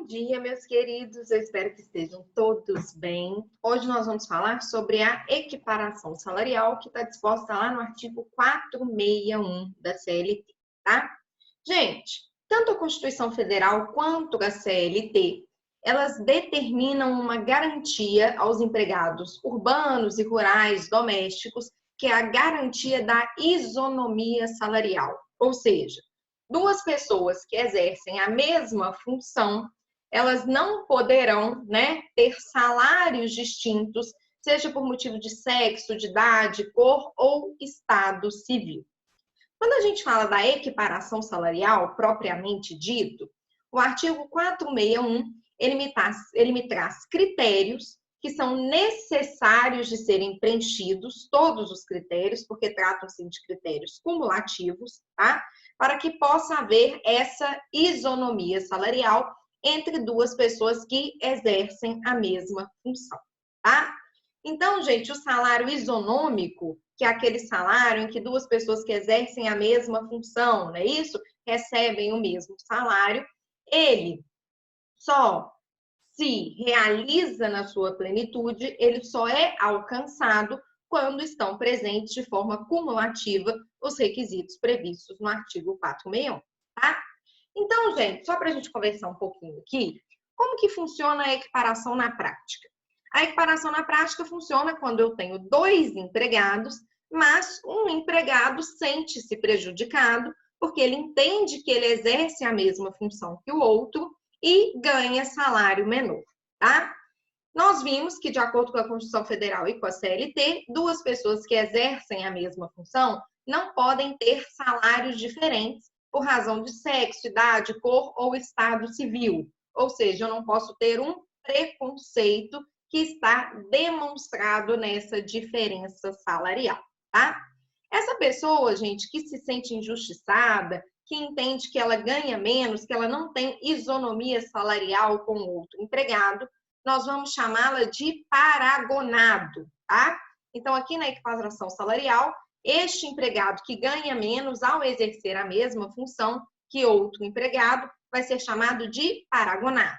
dia, meus queridos. Eu espero que estejam todos bem. Hoje nós vamos falar sobre a equiparação salarial que está disposta lá no artigo 461 da CLT, tá? Gente, tanto a Constituição Federal quanto a CLT, elas determinam uma garantia aos empregados urbanos e rurais domésticos, que é a garantia da isonomia salarial, ou seja, duas pessoas que exercem a mesma função, elas não poderão, ter salários distintos, seja por motivo de sexo, de idade, cor ou estado civil. Quando a gente fala da equiparação salarial, propriamente dito, o artigo 461, ele me traz critérios que são necessários de serem preenchidos, todos os critérios, porque tratam-se de critérios cumulativos, tá? Para que possa haver essa isonomia salarial entre duas pessoas que exercem a mesma função, tá? Então, gente, o salário isonômico, que é aquele salário em que duas pessoas que exercem a mesma função, não é isso? Recebem o mesmo salário, ele só se realiza na sua plenitude, ele só é alcançado quando estão presentes de forma cumulativa os requisitos previstos no artigo 461, tá? Então, gente, só para a gente conversar um pouquinho aqui, como que funciona a equiparação na prática? A equiparação na prática funciona quando eu tenho dois empregados, mas um empregado sente-se prejudicado porque ele entende que ele exerce a mesma função que o outro e ganha salário menor, tá? Nós vimos que, de acordo com a Constituição Federal e com a CLT, duas pessoas que exercem a mesma função não podem ter salários diferentes por razão de sexo, idade, cor ou estado civil. Ou seja, eu não posso ter um preconceito que está demonstrado nessa diferença salarial, tá? Essa pessoa, gente, que se sente injustiçada, que entende que ela ganha menos, que ela não tem isonomia salarial com o outro empregado, nós vamos chamá-la de paragonado, tá? Então, aqui na equiparação salarial, este empregado que ganha menos ao exercer a mesma função que outro empregado vai ser chamado de paragonado.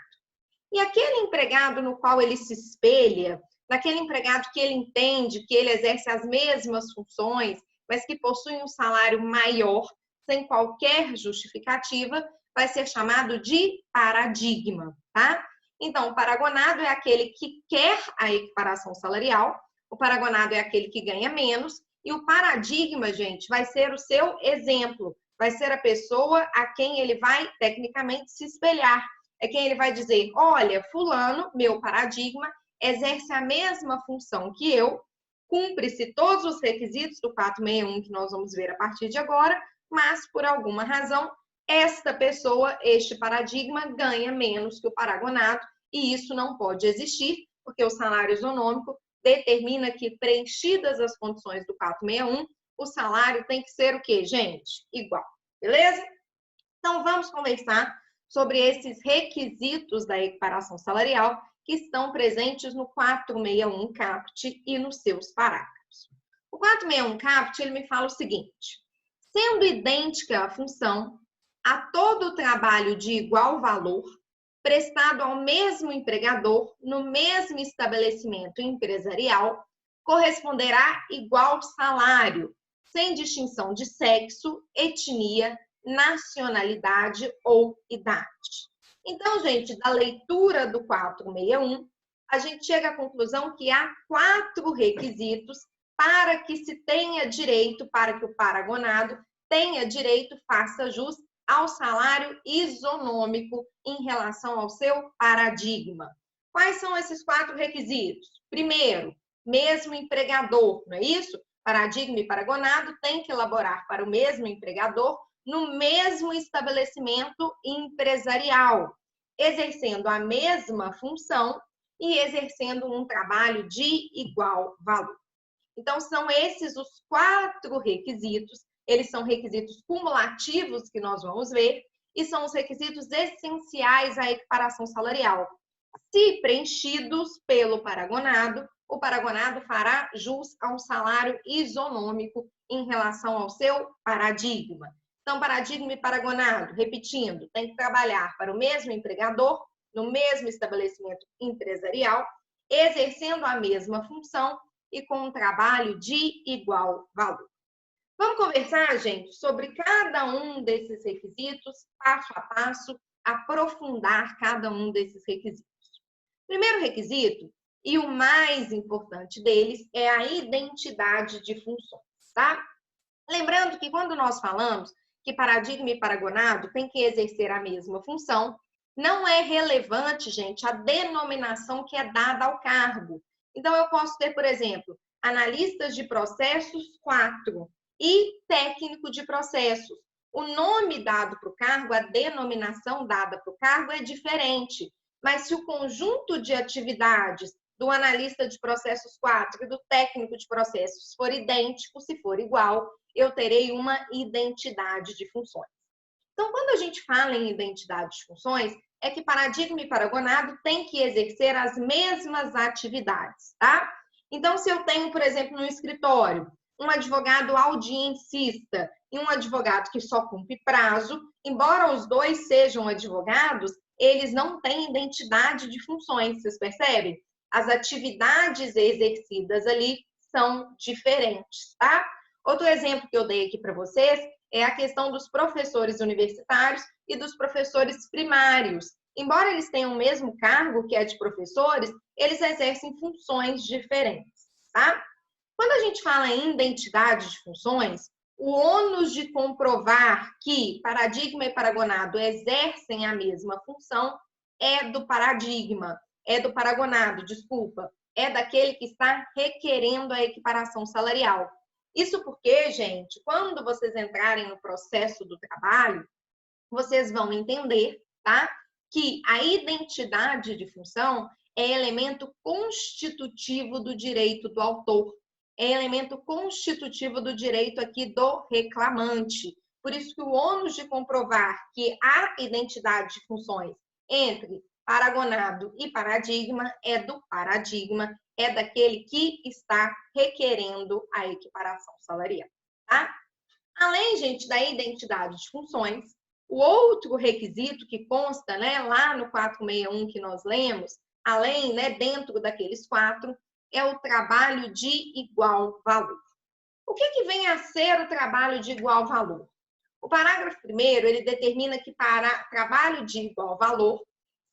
E aquele empregado no qual ele se espelha, naquele empregado que ele entende que ele exerce as mesmas funções, mas que possui um salário maior, sem qualquer justificativa, vai ser chamado de paradigma, tá? Então, o paragonado é aquele que quer a equiparação salarial, o paragonado é aquele que ganha menos, e o paradigma, gente, vai ser o seu exemplo, vai ser a pessoa a quem ele vai, tecnicamente, se espelhar. É quem ele vai dizer, olha, fulano, meu paradigma, exerce a mesma função que eu, cumpre-se todos os requisitos do 461 que nós vamos ver a partir de agora, mas por alguma razão, esta pessoa, este paradigma, ganha menos que o paragonado, e isso não pode existir, porque o salário isonômico determina que, preenchidas as condições do 461, o salário tem que ser o quê, gente? Igual, beleza? Então, vamos conversar sobre esses requisitos da equiparação salarial que estão presentes no 461 CAPT e nos seus parágrafos. O 461 CAPT, ele me fala o seguinte: sendo idêntica a função a todo o trabalho de igual valor prestado ao mesmo empregador no mesmo estabelecimento empresarial, corresponderá igual salário, sem distinção de sexo, etnia, nacionalidade ou idade. Então, gente, da leitura do 461, a gente chega à conclusão que há 4 requisitos para que se tenha direito, para que o paragonado tenha direito, faça jus ao salário isonômico em relação ao seu paradigma. Quais são esses 4 requisitos? Primeiro, mesmo empregador, não é isso? Paradigma e paragonado tem que elaborar para o mesmo empregador no mesmo estabelecimento empresarial, exercendo a mesma função e exercendo um trabalho de igual valor. Então, são esses os 4 requisitos, eles são requisitos cumulativos que nós vamos ver, e são os requisitos essenciais à equiparação salarial. Se preenchidos pelo paragonado, o paragonado fará jus a um salário isonômico em relação ao seu paradigma. Então, paradigma e paragonado, repetindo, tem que trabalhar para o mesmo empregador no mesmo estabelecimento empresarial, exercendo a mesma função e com um trabalho de igual valor. Vamos conversar, gente, sobre cada um desses requisitos, passo a passo, aprofundar cada um desses requisitos. Primeiro requisito, e o mais importante deles, é a identidade de funções, tá? Lembrando que quando nós falamos que paradigma e paragonado têm que exercer a mesma função, não é relevante, gente, a denominação que é dada ao cargo. Então, eu posso ter, por exemplo, analistas de processos 4 e técnico de processos. O nome dado para o cargo, a denominação dada para o cargo é diferente, mas se o conjunto de atividades do analista de processos 4 e do técnico de processos for idêntico, se for igual, eu terei uma identidade de funções. Então, quando a gente fala em identidade de funções, é que paradigma e paragonado têm que exercer as mesmas atividades, tá? Então, se eu tenho, por exemplo, no escritório, um advogado audiencista e um advogado que só cumpre prazo, embora os dois sejam advogados, eles não têm identidade de funções, vocês percebem? As atividades exercidas ali são diferentes, tá? Outro exemplo que eu dei aqui para vocês é a questão dos professores universitários e dos professores primários. Embora eles tenham o mesmo cargo, que é de professores, eles exercem funções diferentes, tá? Quando a gente fala em identidade de funções, o ônus de comprovar que paradigma e paragonado exercem a mesma função é do paradigma, é do paragonado, desculpa, é daquele que está requerendo a equiparação salarial. Isso porque, gente, quando vocês entrarem no processo do trabalho, vocês vão entender, tá? Que a identidade de função é elemento constitutivo do direito do autor, é elemento constitutivo do direito aqui do reclamante. Por isso que o ônus de comprovar que há identidade de funções entre paragonado e paradigma é do paradigma, é daquele que está requerendo a equiparação salarial, tá? Além, gente, da identidade de funções, o outro requisito que consta, né, lá no 461 que nós lemos, além, né, dentro daqueles 4, é o trabalho de igual valor. O que vem a ser o trabalho de igual valor? O parágrafo 1º, ele determina que para trabalho de igual valor,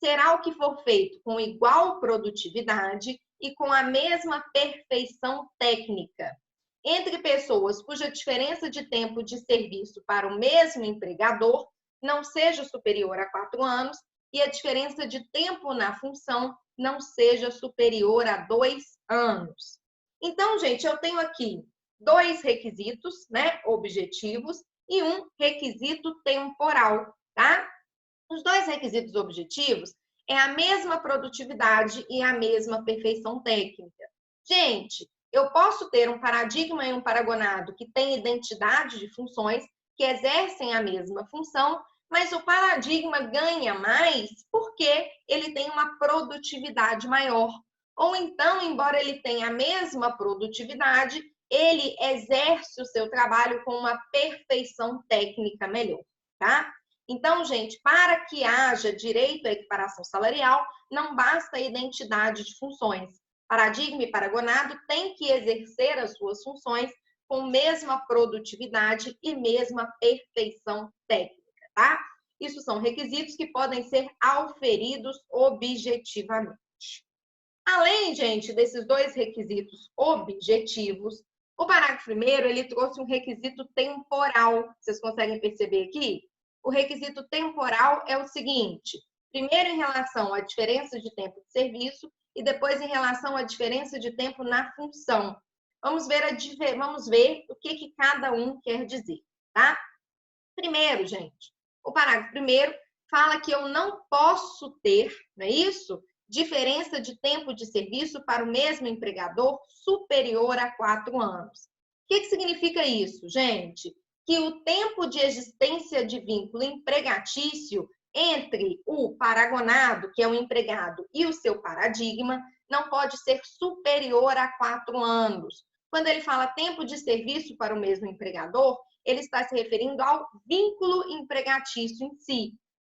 será o que for feito com igual produtividade e com a mesma perfeição técnica entre pessoas cuja diferença de tempo de serviço para o mesmo empregador não seja superior a 4 anos e a diferença de tempo na função não seja superior a 2 anos. Então, gente, eu tenho aqui 2 requisitos, né, objetivos e um requisito temporal, tá? Os 2 requisitos objetivos é a mesma produtividade e a mesma perfeição técnica. Gente, eu posso ter um paradigma e um paragonado que têm identidade de funções que exercem a mesma função, mas o paradigma ganha mais porque ele tem uma produtividade maior. Ou então, embora ele tenha a mesma produtividade, ele exerce o seu trabalho com uma perfeição técnica melhor, tá? Então, gente, para que haja direito à equiparação salarial, não basta a identidade de funções. Paradigma e paragonado têm que exercer as suas funções com mesma produtividade e mesma perfeição técnica, tá? Isso são requisitos que podem ser auferidos objetivamente. Além, gente, desses 2 requisitos objetivos, o parágrafo 1º, ele trouxe um requisito temporal. Vocês conseguem perceber aqui? O requisito temporal é o seguinte: primeiro em relação à diferença de tempo de serviço e depois em relação à diferença de tempo na função. Vamos ver o que cada um quer dizer, tá? Primeiro, gente, o parágrafo 1º fala que eu não posso ter, não é isso? Diferença de tempo de serviço para o mesmo empregador superior a 4 anos. O que significa isso, gente? Que o tempo de existência de vínculo empregatício entre o paragonado, que é o empregado, e o seu paradigma, não pode ser superior a 4 anos. Quando ele fala tempo de serviço para o mesmo empregador, ele está se referindo ao vínculo empregatício em si.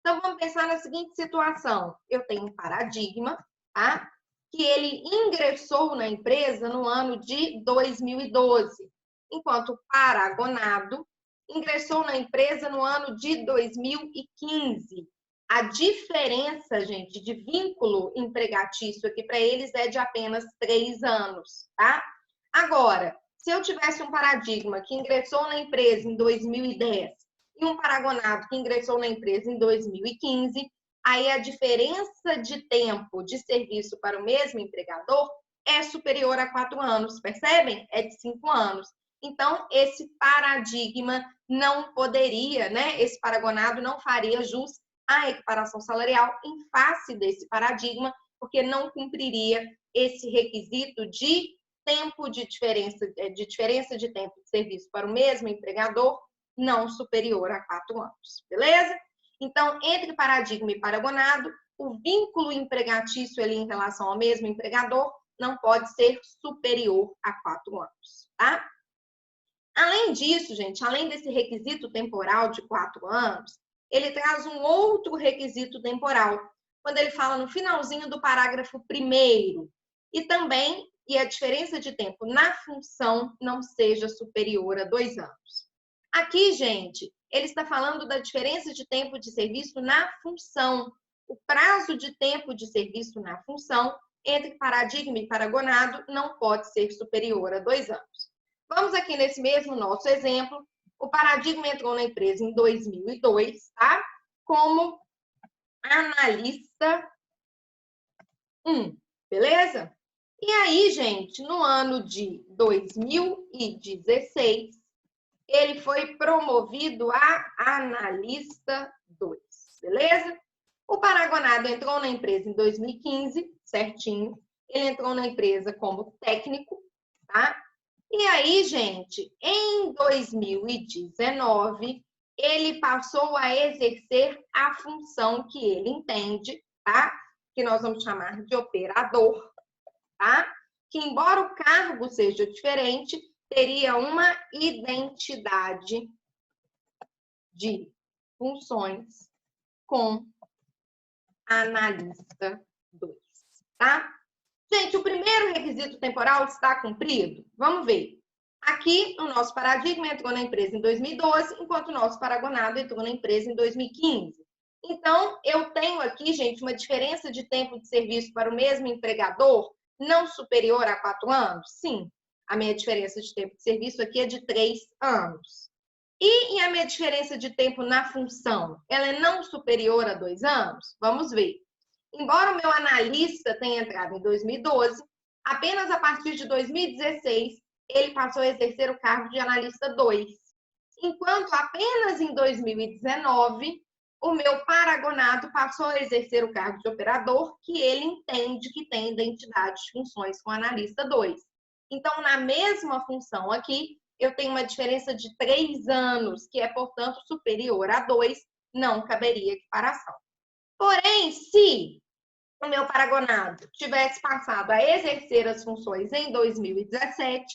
Então, vamos pensar na seguinte situação. Eu tenho um paradigma, tá? Que ele ingressou na empresa no ano de 2012, enquanto o paragonado ingressou na empresa no ano de 2015. A diferença, gente, de vínculo empregatício aqui para eles é de apenas 3 anos, tá? Agora, se eu tivesse um paradigma que ingressou na empresa em 2010 e um paragonado que ingressou na empresa em 2015, aí a diferença de tempo de serviço para o mesmo empregador é superior a 4 anos, percebem? É de 5 anos. Então, esse paradigma não poderia, né? Esse paragonado não faria jus à equiparação salarial em face desse paradigma, porque não cumpriria esse requisito de tempo de diferença de tempo de serviço para o mesmo empregador não superior a 4 anos, beleza? Então, entre paradigma e paragonado, o vínculo empregatício ali em relação ao mesmo empregador não pode ser superior a 4 anos, tá? Além disso, gente, além desse requisito temporal de 4 anos, ele traz um outro requisito temporal, quando ele fala no finalzinho do parágrafo 1º, e também a diferença de tempo na função não seja superior a 2 anos. Aqui, gente, ele está falando da diferença de tempo de serviço na função. O prazo de tempo de serviço na função entre paradigma e paragonado não pode ser superior a 2 anos. Vamos aqui nesse mesmo nosso exemplo. O paradigma entrou na empresa em 2002, tá? Como analista 1, beleza? E aí, gente, no ano de 2016, ele foi promovido a analista 2, beleza? O paragonado entrou na empresa em 2015, certinho. Ele entrou na empresa como técnico, tá? E aí, gente, em 2019, ele passou a exercer a função que ele entende, tá? Que nós vamos chamar de operador, tá? Que, embora o cargo seja diferente, teria uma identidade de funções com analista 2, tá? Gente, o primeiro requisito temporal está cumprido? Vamos ver. Aqui, o nosso paradigma entrou na empresa em 2012, enquanto o nosso paragonado entrou na empresa em 2015. Então, eu tenho aqui, gente, uma diferença de tempo de serviço para o mesmo empregador não superior a 4 anos? Sim. A minha diferença de tempo de serviço aqui é de 3 anos. E a minha diferença de tempo na função? Ela é não superior a 2 anos? Vamos ver. Embora o meu analista tenha entrado em 2012, apenas a partir de 2016 ele passou a exercer o cargo de analista 2. Enquanto apenas em 2019 o meu paragonado passou a exercer o cargo de operador, que ele entende que tem identidade de funções com analista 2. Então, na mesma função aqui, eu tenho uma diferença de 3 anos, que é, portanto, superior a 2, não caberia equiparação. Porém, se o meu paragonado tivesse passado a exercer as funções em 2017,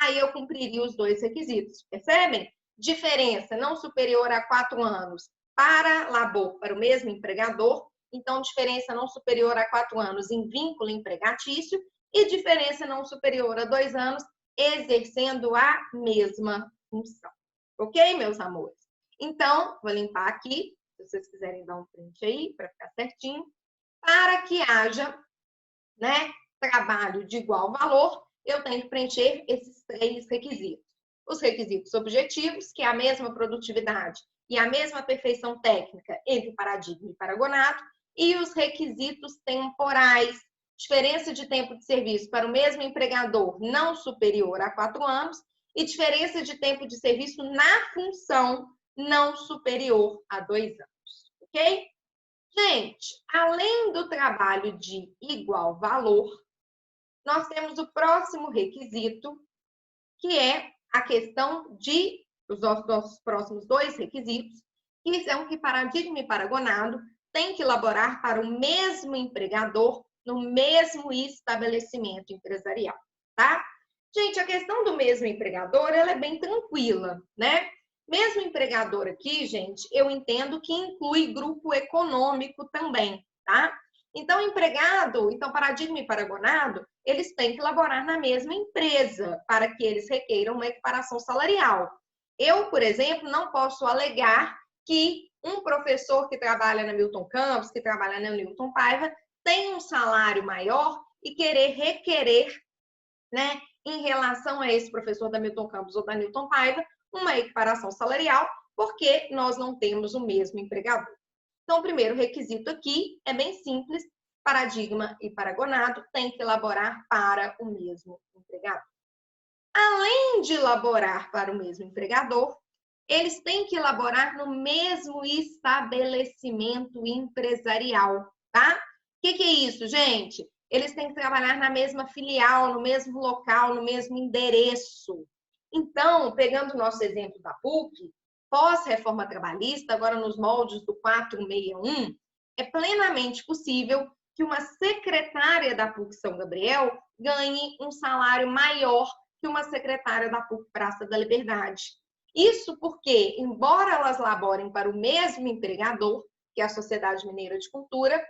aí eu cumpriria os 2 requisitos, percebem? Diferença não superior a 4 anos para labor, para o mesmo empregador, então diferença não superior a 4 anos em vínculo empregatício e diferença não superior a 2 anos exercendo a mesma função. Ok, meus amores? Então, vou limpar aqui, se vocês quiserem dar um print aí para ficar certinho. Para que haja, né, trabalho de igual valor, eu tenho que preencher esses 3 requisitos. Os requisitos objetivos, que é a mesma produtividade e a mesma perfeição técnica entre paradigma e paragonado, e os requisitos temporais, diferença de tempo de serviço para o mesmo empregador não superior a 4 anos e diferença de tempo de serviço na função não superior a 2 anos, ok? Gente, além do trabalho de igual valor, nós temos o próximo requisito, que é a questão de os nossos próximos 2 requisitos, que são que paradigma e paragonado têm que elaborar para o mesmo empregador no mesmo estabelecimento empresarial, tá? Gente, a questão do mesmo empregador, ela é bem tranquila, né? Mesmo empregador aqui, gente, eu entendo que inclui grupo econômico também, tá? Então, empregado, então paradigma e paragonado, eles têm que laborar na mesma empresa para que eles requeiram uma equiparação salarial. Eu, por exemplo, não posso alegar que um professor que trabalha na Milton Campos, que trabalha na Newton Paiva, tem um salário maior e querer requerer, né, em relação a esse professor da Milton Campos ou da Newton Paiva, uma equiparação salarial, porque nós não temos o mesmo empregador. Então, o primeiro requisito aqui é bem simples, paradigma e paragonado têm que elaborar para o mesmo empregador. Além de elaborar para o mesmo empregador, eles têm que elaborar no mesmo estabelecimento empresarial, tá? O que é isso, gente? Eles têm que trabalhar na mesma filial, no mesmo local, no mesmo endereço. Então, pegando o nosso exemplo da PUC, pós-reforma trabalhista, agora nos moldes do 461, é plenamente possível que uma secretária da PUC São Gabriel ganhe um salário maior que uma secretária da PUC Praça da Liberdade. Isso porque, embora elas laborem para o mesmo empregador, que é a Sociedade Mineira de Cultura,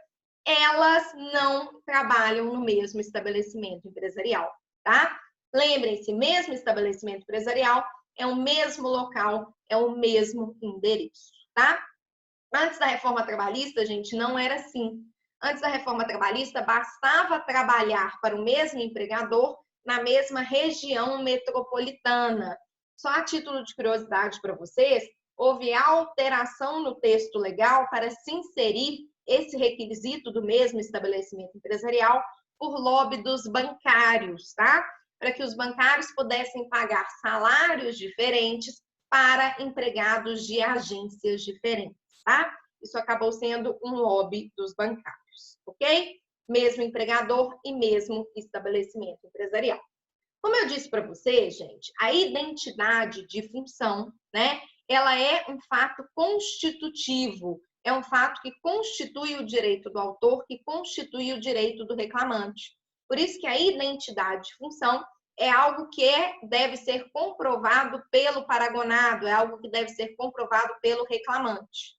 elas não trabalham no mesmo estabelecimento empresarial, tá? Lembrem-se, mesmo estabelecimento empresarial é o mesmo local, é o mesmo endereço, tá? Antes da reforma trabalhista, gente, não era assim. Antes da reforma trabalhista, bastava trabalhar para o mesmo empregador na mesma região metropolitana. Só a título de curiosidade para vocês, houve alteração no texto legal para se inserir esse requisito do mesmo estabelecimento empresarial por lobby dos bancários, tá? Para que os bancários pudessem pagar salários diferentes para empregados de agências diferentes, tá? Isso acabou sendo um lobby dos bancários, ok? Mesmo empregador e mesmo estabelecimento empresarial. Como eu disse para vocês, gente, a identidade de função, né? Ela é um fato constitutivo, é um fato que constitui o direito do autor, que constitui o direito do reclamante. Por isso que a identidade de função é algo que deve ser comprovado pelo paragonado, é algo que deve ser comprovado pelo reclamante.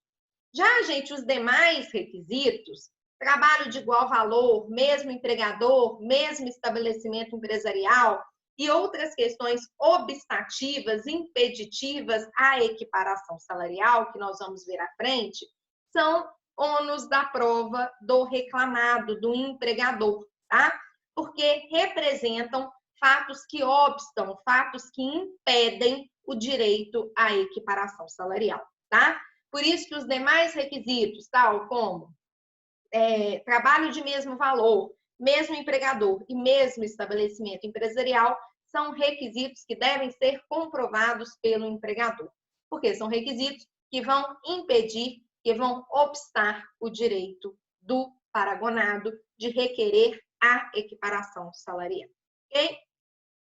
Já, gente, os demais requisitos, trabalho de igual valor, mesmo empregador, mesmo estabelecimento empresarial e outras questões obstativas, impeditivas à equiparação salarial, que nós vamos ver à frente, são ônus da prova do reclamado, do empregador, tá? Porque representam fatos que obstam, fatos que impedem o direito à equiparação salarial, tá? Por isso que os demais requisitos, tal como trabalho de mesmo valor, mesmo empregador e mesmo estabelecimento empresarial, são requisitos que devem ser comprovados pelo empregador, porque são requisitos que vão impedir, que vão obstar o direito do paragonado de requerer a equiparação salarial, ok?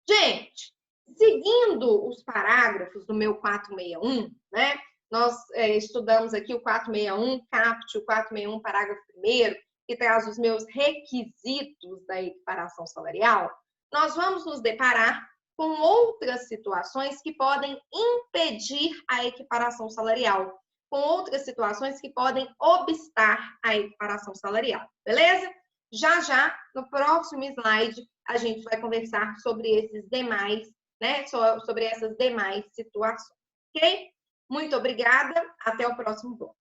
Gente, seguindo os parágrafos do meu 461, né? Nós estudamos aqui o 461, CAPT, o 461, parágrafo 1º, que traz os meus requisitos da equiparação salarial. Nós vamos nos deparar com outras situações que podem impedir a equiparação salarial, com outras situações que podem obstar a equiparação salarial, beleza? Já, no próximo slide, a gente vai conversar sobre esses demais, né? Sobre essas demais situações, ok? Muito obrigada, até o próximo bloco.